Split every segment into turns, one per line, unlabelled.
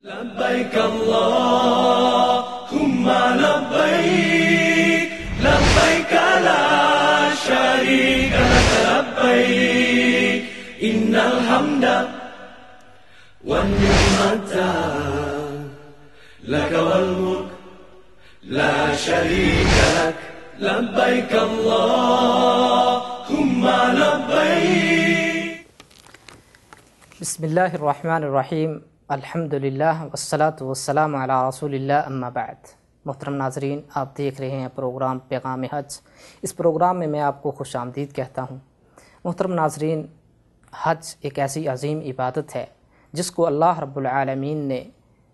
لبيك اللهم لبيك لبيك لا شريك لك لبيك إن الحمد والنعمة لك والملك لا شريك لك لبيك اللهم لبيك.
بسم اللہ الرحمن الرحیم. الحمدللہ والصلاة والسلام علی رسول اللہ اما بعد. محترم ناظرین، آپ دیکھ رہے ہیں پروگرام پیغام حج. اس پروگرام میں آپ کو خوش آمدید کہتا ہوں. محترم ناظرین، حج ایک ایسی عظیم عبادت ہے جس کو اللہ رب العالمین نے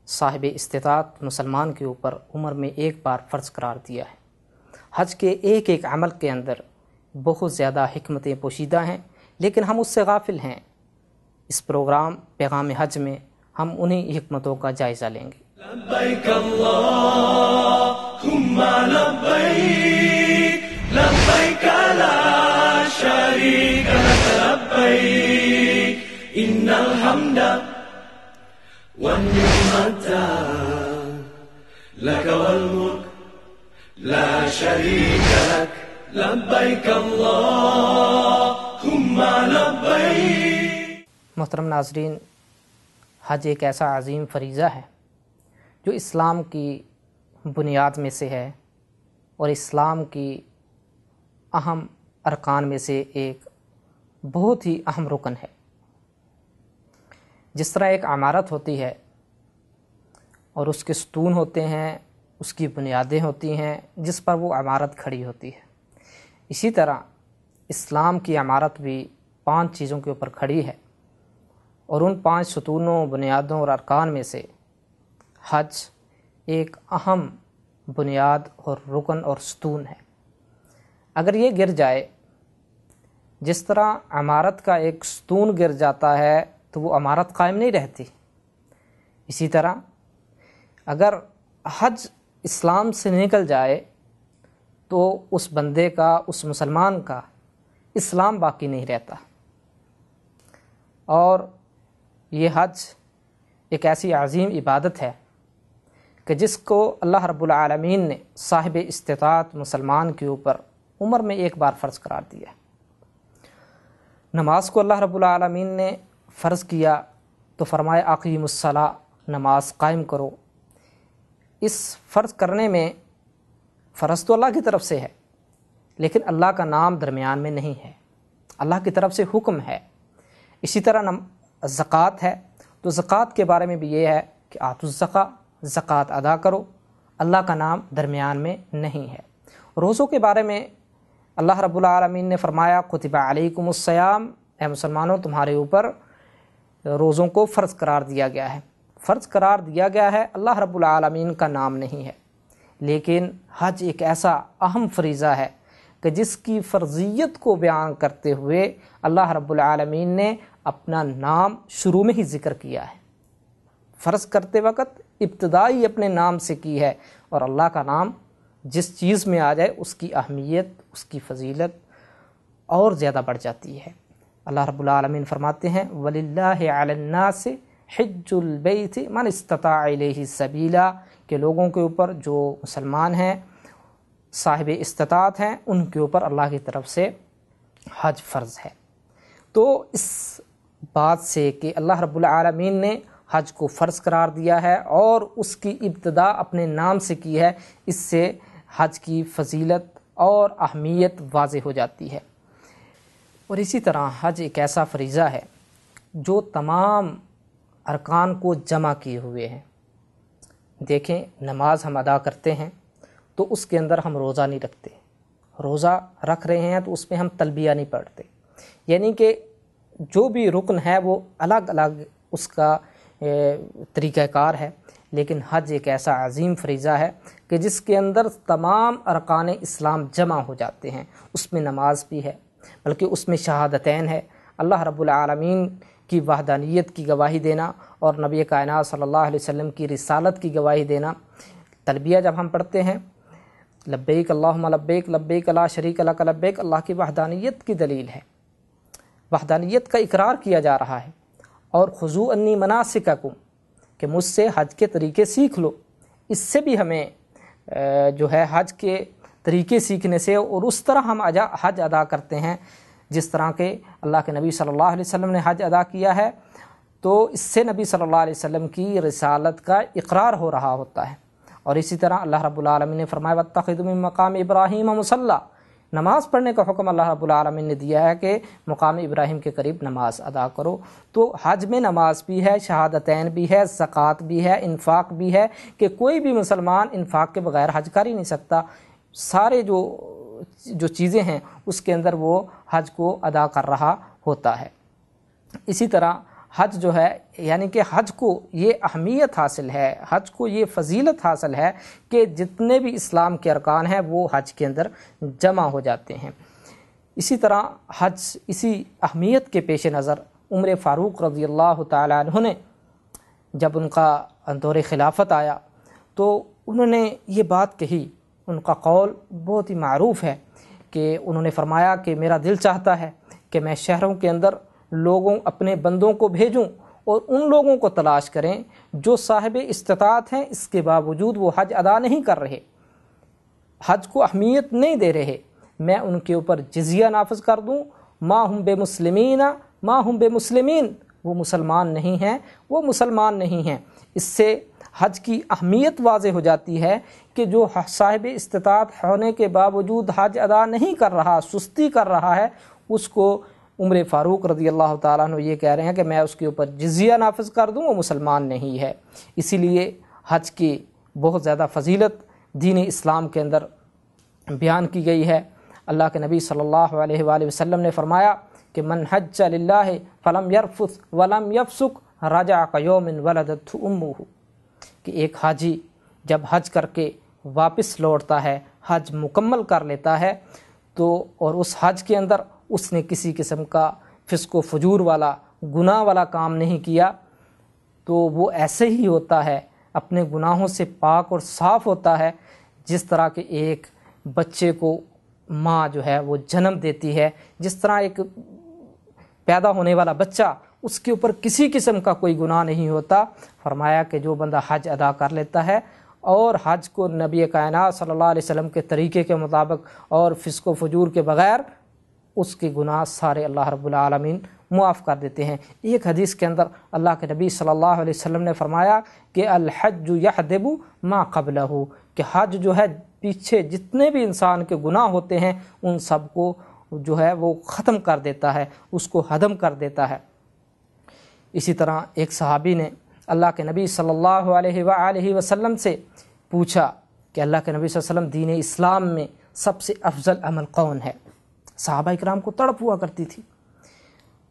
صاحب استطاعت مسلمان کے اوپر عمر میں ایک بار فرض قرار دیا ہے. حج کے ایک ایک عمل کے اندر بہت زیادہ حکمتیں پوشیدہ ہیں، لیکن ہم اس سے غافل ہیں. اس پروگرام پیغام حج میں ہم انہی حکمتوں کا جائزہ لیں گے.
لبيك اللهم لبيك لبيك لا شريك لك لبيك إن الحمد والنعمة لك والملك لا شريك لك لبيك اللهم لبيك.
محترم ناظرین، حج ایک ایسا عظیم فریضہ ہے جو اسلام کی بنیاد میں سے ہے اور اسلام کی اہم ارکان میں سے ایک بہت ہی اہم رکن ہے. جس طرح ایک عمارت ہوتی ہے اور اس کے ستون ہوتے ہیں، اس کی بنیادیں ہوتی ہیں جس پر وہ عمارت کھڑی ہوتی ہے، اسی طرح اسلام کی عمارت بھی 5 چیزوں کے اوپر کھڑی ہے، اور ان 5 ستونوں، بنیادوں اور ارکان میں سے حج ایک اہم بنیاد اور رکن اور ستون ہے. اگر یہ گر جائے، جس طرح عمارت کا ایک ستون گر جاتا ہے تو وہ عمارت قائم نہیں رہتی، اسی طرح اگر حج اسلام سے نکل جائے تو اس بندے کا، اس مسلمان کا اسلام باقی نہیں رہتا. اور یہ حج ایک ایسی عظیم عبادت ہے کہ جس کو اللہ رب العالمین نے صاحب استطاعت مسلمان کے اوپر عمر میں ایک بار فرض قرار دیا. نماز کو اللہ رب العالمین نے فرض کیا تو فرمایا اقیم الصلاۃ، نماز قائم کرو. اس فرض کرنے میں فرض تو اللہ کی طرف سے ہے، لیکن اللہ کا نام درمیان میں نہیں ہے، اللہ کی طرف سے حکم ہے. اسی طرح زکوٰۃ ہے تو زکوٰۃ کے بارے میں بھی یہ ہے کہ آتوا الزکوٰۃ، زکوٰۃ ادا کرو، اللہ کا نام درمیان میں نہیں ہے. روزوں کے بارے میں اللہ رب العالمین نے فرمایا کتب علیکم الصیام، اے مسلمانوں تمہارے اوپر روزوں کو فرض قرار دیا گیا ہے. فرض قرار دیا گیا ہے، اللہ رب العالمین کا نام نہیں ہے. لیکن حج ایک ایسا اہم فریضہ ہے کہ جس کی فرضیت کو بیان کرتے ہوئے اللہ رب العالمین نے اپنا نام شروع میں ہی ذکر کیا ہے. فرض کرتے وقت ابتدائی اپنے نام سے کی ہے، اور اللہ کا نام جس چیز میں آ جائے اس کی اہمیت، اس کی فضیلت اور زیادہ بڑھ جاتی ہے. اللہ رب العالمین فرماتے ہیں وَلِلَّهِ عَلَى النَّاسِ حِجُّ الْبَيْتِ مَنِ اسْتَطَاعَ إِلَيْهِ سَبِيلًا، کہ لوگوں کے اوپر جو مسلمان ہیں، صاحب استطاعت ہیں، ان کے اوپر اللہ کی طرف سے حج فرض ہے. تو اس بات سے کہ اللہ رب العالمین نے حج کو فرض قرار دیا ہے اور اس کی ابتدا اپنے نام سے کی ہے، اس سے حج کی فضیلت اور اہمیت واضح ہو جاتی ہے. اور اسی طرح حج ایک ایسا فریضہ ہے جو تمام ارکان کو جمع کیے ہوئے ہیں. دیکھیں، نماز ہم ادا کرتے ہیں تو اس کے اندر ہم روزہ نہیں رکھتے. روزہ رکھ رہے ہیں تو اس میں ہم تلبیہ نہیں پڑھتے، یعنی کہ جو بھی رکن ہے وہ الگ الگ اس کا طریقہ کار ہے. لیکن حج ایک ایسا عظیم فریضہ ہے کہ جس کے اندر تمام ارکان اسلام جمع ہو جاتے ہیں. اس میں نماز بھی ہے، بلکہ اس میں شہادتین ہے، اللہ رب العالمین کی وحدانیت کی گواہی دینا اور نبی کائنات صلی اللہ علیہ وسلم کی رسالت کی گواہی دینا. تلبیہ جب ہم پڑھتے ہیں لبیک اللہم لبیک لبیک لا شریک لک لبیک، اللہ کی وحدانیت کی دلیل ہے، وحدانیت کا اقرار کیا جا رہا ہے. اور خذو انی مناسککم، کہ مجھ سے حج کے طریقے سیکھ لو۔ اس سے بھی ہمیں جو ہے حج کے طریقے سیکھنے سے اور اس طرح ہم حج ادا کرتے ہیں جس طرح کہ اللہ کے نبی صلی اللہ علیہ وسلم نے حج ادا کیا ہے، تو اس سے نبی صلی اللہ علیہ وسلم کی رسالت کا اقرار ہو رہا ہوتا ہے۔ اور اسی طرح اللہ رب العالمین نے فرمایا وَاتَّخِذُوا مِن مَّقَامِ إِبْرَاهِيمَ مُصَلًّى، نماز پڑھنے کا حکم اللہ رب العالمین نے دیا ہے کہ مقام ابراہیم کے قریب نماز ادا کرو۔ تو حج میں نماز بھی ہے، شہادتین بھی ہے، زکوٰۃ بھی ہے، انفاق بھی ہے، کہ کوئی بھی مسلمان انفاق کے بغیر حج کر ہی نہیں سکتا۔ سارے جو چیزیں ہیں اس کے اندر وہ حج کو ادا کر رہا ہوتا ہے۔ اسی طرح حج جو ہے، یعنی کہ حج کو یہ اہمیت حاصل ہے، حج کو یہ فضیلت حاصل ہے کہ جتنے بھی اسلام کے ارکان ہیں وہ حج کے اندر جمع ہو جاتے ہیں۔ اسی طرح حج اسی اہمیت کے پیش نظر عمر فاروق رضی اللہ تعالیٰ عنہ نے جب ان کا دور خلافت آیا تو انہوں نے یہ بات کہی، ان کا قول بہت ہی معروف ہے کہ انہوں نے فرمایا کہ میرا دل چاہتا ہے کہ میں شہروں کے اندر اپنے بندوں کو بھیجوں اور ان لوگوں کو تلاش کریں جو صاحب استطاعت ہیں، اس کے باوجود وہ حج ادا نہیں کر رہے، حج کو اہمیت نہیں دے رہے، میں ان کے اوپر جزیہ نافذ کر دوں، ما ہم بے مسلمین ما ہم بے مسلمین، وہ مسلمان نہیں ہیں، وہ مسلمان نہیں ہیں۔ اس سے حج کی اہمیت واضح ہو جاتی ہے کہ جو صاحب استطاعت ہونے کے باوجود حج ادا نہیں کر رہا، سستی کر رہا ہے، اس کو عمر فاروق رضی اللہ تعالیٰ عنہ یہ کہہ رہے ہیں کہ میں اس کے اوپر جزیہ نافذ کر دوں، وہ مسلمان نہیں ہے۔ اسی لیے حج کی بہت زیادہ فضیلت دین اسلام کے اندر بیان کی گئی ہے۔ اللہ کے نبی صلی اللہ علیہ وآلہ وسلم نے فرمایا کہ من حج للہ فلم یرفث ولم یفسق رجع کیوم ولدتہ امہ، کہ ایک حاجی جب حج کر کے واپس لوٹتا ہے، حج مکمل کر لیتا ہے، تو اور اس حج کے اندر اس نے کسی قسم کا فسق و فجور والا گناہ والا کام نہیں کیا، تو وہ ایسے ہی ہوتا ہے، اپنے گناہوں سے پاک اور صاف ہوتا ہے جس طرح کہ ایک بچے کو ماں جو ہے وہ جنم دیتی ہے، جس طرح ایک پیدا ہونے والا بچہ اس کے اوپر کسی قسم کا کوئی گناہ نہیں ہوتا۔ فرمایا کہ جو بندہ حج ادا کر لیتا ہے اور حج کو نبی کائنات صلی اللہ علیہ وسلم کے طریقے کے مطابق اور فسق و فجور کے بغیر، اس کے گناہ سارے اللہ رب العالمین معاف کر دیتے ہیں۔ ایک حدیث کے اندر اللہ کے نبی صلی اللہ علیہ وسلم نے فرمایا کہ الحج یحدب ما قبلہ، کہ حج جو ہے پیچھے جتنے بھی انسان کے گناہ ہوتے ہیں ان سب کو جو ہے وہ ختم کر دیتا ہے، اس کو ہدم کر دیتا ہے۔ اسی طرح ایک صحابی نے اللہ کے نبی صلی اللہ علیہ وآلہ وسلم سے پوچھا کہ اللہ کے نبی صلی اللہ علیہ وسلم دین اسلام میں سب سے افضل عمل کون ہے؟ صحابہ اکرام کو تڑپ ہوا کرتی تھی،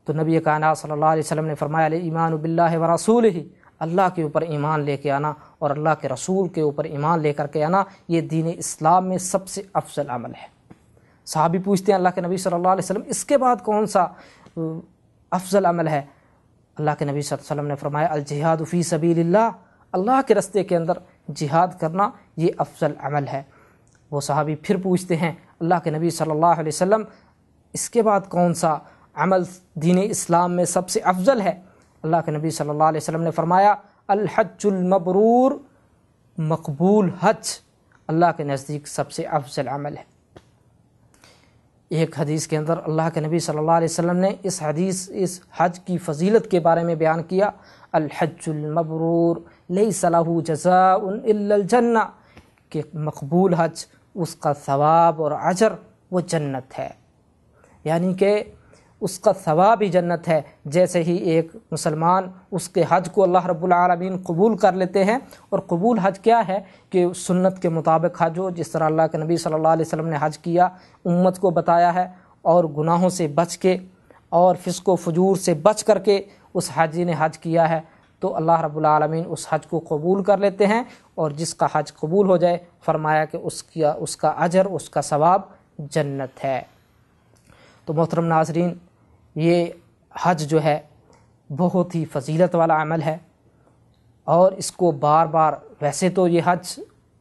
تو نبی کائنات صلی اللہ علیہ وسلم نے فرمایا الایمان باللہ ورسولہ، اللہ کے اوپر ایمان لے کے آنا اور اللہ کے رسول کے اوپر ایمان لے کر کے آنا، یہ دین اسلام میں سب سے افضل عمل ہے۔ صحابی پوچھتے ہیں اللہ کے نبی صلی اللہ علیہ وسلم اس کے بعد کون سا افضل عمل ہے؟ اللہ کے نبی صلی اللہ علیہ وسلم نے فرمایا الجہاد فی سبیل اللہ، اللہ کے راستے کے اندر جہاد کرنا یہ افضل عمل ہے۔ وہ صحابی پھر پوچھتے ہیں اللہ کے نبی صلی اللہ علیہ وسلم اس کے بعد کون سا عمل دین اسلام میں سب سے افضل ہے؟ اللہ کے نبی صلی اللہ علیہ وسلم نے فرمایا الحج المبرور، مقبول حج اللہ کے نزدیک سب سے افضل عمل ہے۔ ایک حدیث کے اندر اللہ کے نبی صلی اللہ علیہ وسلم نے اس حج کی فضیلت کے بارے میں بیان کیا الحج المبرور لیس لہ جزاء الا الجنہ، کہ مقبول حج اس کا ثواب اور اجر وہ جنت ہے، یعنی کہ اس کا ثواب ہی جنت ہے۔ جیسے ہی ایک مسلمان اس کے حج کو اللہ رب العالمین قبول کر لیتے ہیں، اور قبول حج کیا ہے کہ سنت کے مطابق حج ہو، جس طرح اللہ کے نبی صلی اللہ علیہ وسلم نے حج کیا، امت کو بتایا ہے، اور گناہوں سے بچ کے اور فسق و فجور سے بچ کر کے اس حاجی نے حج کیا ہے، تو اللہ رب العالمین اس حج کو قبول کر لیتے ہیں، اور جس کا حج قبول ہو جائے فرمایا کہ اس کا اجر، اس کا ثواب جنت ہے۔ تو محترم ناظرین، یہ حج جو ہے بہت ہی فضیلت والا عمل ہے، اور اس کو بار بار، ویسے تو یہ حج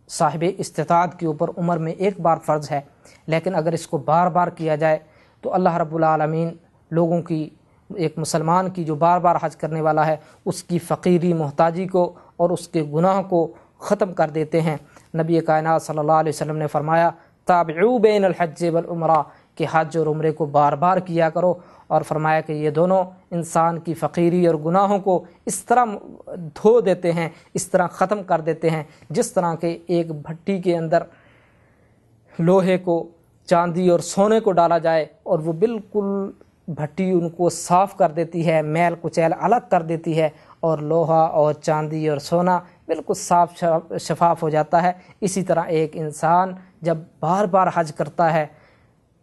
صاحب استطاعت کے اوپر عمر میں ایک بار فرض ہے، لیکن اگر اس کو بار بار کیا جائے تو اللہ رب العالمین لوگوں کی ایک مسلمان کی جو بار بار حج کرنے والا ہے اس کی فقیری محتاجی کو اور اس کے گناہ کو ختم کر دیتے ہیں۔ نبی کائنات صلی اللہ علیہ وسلم نے فرمایا تابعوا بین الحج والعمرہ کہ حج اور عمرے کو بار بار کیا کرو، اور فرمایا کہ یہ دونوں انسان کی فقیری اور گناہوں کو اس طرح دھو دیتے ہیں، اس طرح ختم کر دیتے ہیں جس طرح کہ ایک بھٹی کے اندر لوہے کو، چاندی اور سونے کو ڈالا جائے اور وہ بالکل بھٹی ان کو صاف کر دیتی ہے، میل کچیل الگ کر دیتی ہے، اور لوہا اور چاندی اور سونا بالکل صاف شفاف ہو جاتا ہے۔ اسی طرح ایک انسان جب بار بار حج کرتا ہے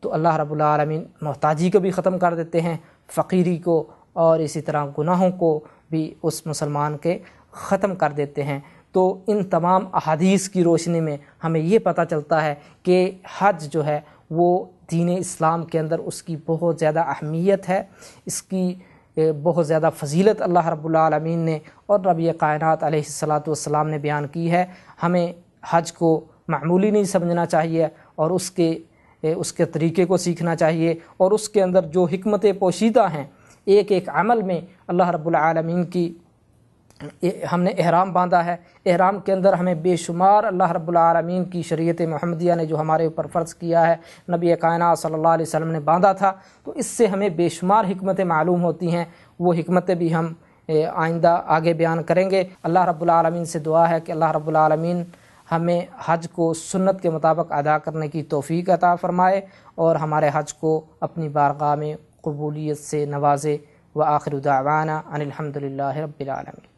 تو اللہ رب العالمین محتاجی کو بھی ختم کر دیتے ہیں، فقیری کو، اور اسی طرح گناہوں کو بھی اس مسلمان کے ختم کر دیتے ہیں۔ تو ان تمام احادیث کی روشنی میں ہمیں یہ پتہ چلتا ہے کہ حج جو ہے وہ دین اسلام کے اندر اس کی بہت زیادہ اہمیت ہے، اس کی بہت زیادہ فضیلت اللہ رب العالمین نے اور نبی کائنات علیہ الصلاۃ والسلام نے بیان کی ہے۔ ہمیں حج کو معمولی نہیں سمجھنا چاہیے اور اس کے طریقے کو سیکھنا چاہیے، اور اس کے اندر جو حکمتیں پوشیدہ ہیں ایک ایک عمل میں اللہ رب العالمین کی، ہم نے احرام باندھا ہے، احرام کے اندر ہمیں بے شمار اللہ رب العالمین کی شریعت محمدیہ نے جو ہمارے اوپر فرض کیا ہے، نبی کائنات صلی اللہ علیہ وسلم نے باندھا تھا، تو اس سے ہمیں بے شمار حکمتیں معلوم ہوتی ہیں۔ وہ حکمتیں بھی ہم آئندہ آگے بیان کریں گے۔ اللہ رب العالمین سے دعا ہے کہ اللہ رب العالمین ہمیں حج کو سنت کے مطابق ادا کرنے کی توفیق عطا فرمائے اور ہمارے حج کو اپنی بارگاہ میں قبولیت سے نوازے۔ وآخر دعوانا ان الحمد للہ رب العالمین۔